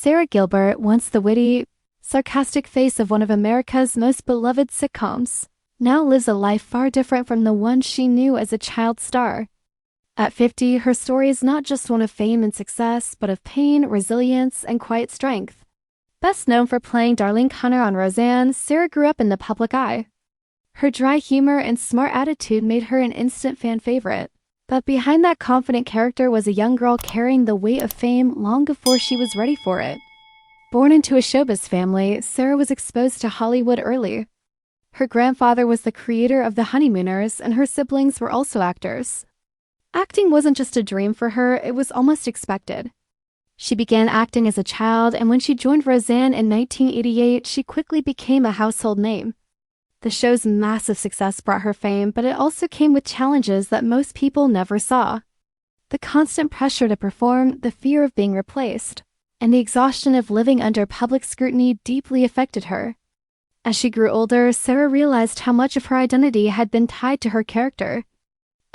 Sara Gilbert, once the witty, sarcastic face of one of America's most beloved sitcoms, now lives a life far different from the one she knew as a child star. At 50, her story is not just one of fame and success, but of pain, resilience, and quiet strength. Best known for playing Darlene Connor on Roseanne, Sara grew up in the public eye. Her dry humor and smart attitude made her an instant fan favorite. But behind that confident character was a young girl carrying the weight of fame long before she was ready for it. Born into a showbiz family, Sara was exposed to Hollywood early. Her grandfather was the creator of The Honeymooners, and her siblings were also actors. Acting wasn't just a dream for her, it was almost expected. She began acting as a child, and when she joined Roseanne in 1988, she quickly became a household name. The show's massive success brought her fame, but it also came with challenges that most people never saw. The constant pressure to perform, the fear of being replaced, and the exhaustion of living under public scrutiny deeply affected her. As she grew older, Sara realized how much of her identity had been tied to her character.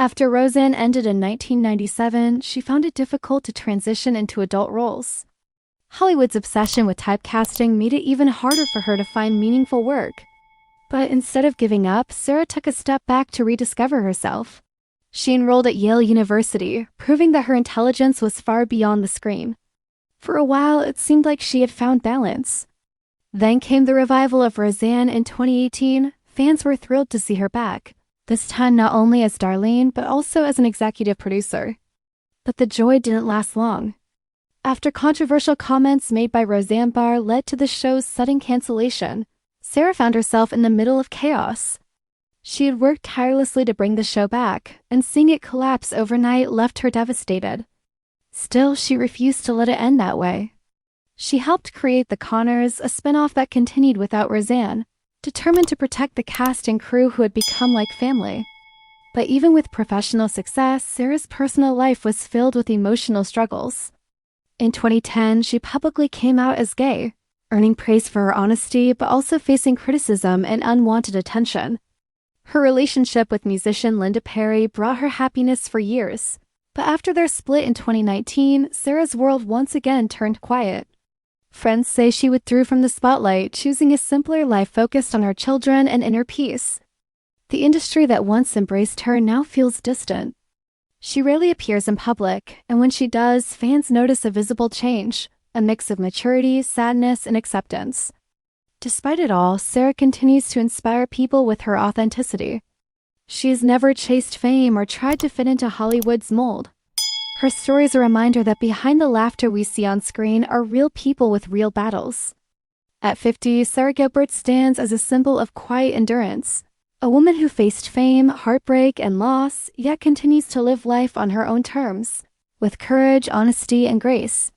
After Roseanne ended in 1997, she found it difficult to transition into adult roles. Hollywood's obsession with typecasting made it even harder for her to find meaningful work. But instead of giving up, Sara took a step back to rediscover herself. She enrolled at Yale University, proving that her intelligence was far beyond the screen. For a while, it seemed like she had found balance. Then came the revival of Roseanne in 2018. Fans were thrilled to see her back, this time not only as Darlene, but also as an executive producer. But the joy didn't last long. After controversial comments made by Roseanne Barr led to the show's sudden cancellation, Sara found herself in the middle of chaos. She had worked tirelessly to bring the show back, and seeing it collapse overnight left her devastated. Still, she refused to let it end that way. She helped create The Conners, a spinoff that continued without Roseanne, determined to protect the cast and crew who had become like family. But even with professional success, Sara's personal life was filled with emotional struggles. In 2010, she publicly came out as gay, earning praise for her honesty but also facing criticism and unwanted attention. Her relationship with musician Linda Perry brought her happiness for years, but after their split in 2019, Sara's world once again turned quiet. Friends say she withdrew from the spotlight, choosing a simpler life focused on her children and inner peace. The industry that once embraced her now feels distant. She rarely appears in public, and when she does, fans notice a visible change, a mix of maturity, sadness, and acceptance. Despite it all, Sara continues to inspire people with her authenticity. She has never chased fame or tried to fit into Hollywood's mold. Her story is a reminder that behind the laughter we see on screen are real people with real battles. At 50, Sara Gilbert stands as a symbol of quiet endurance, a woman who faced fame, heartbreak, and loss, yet continues to live life on her own terms, with courage, honesty, and grace.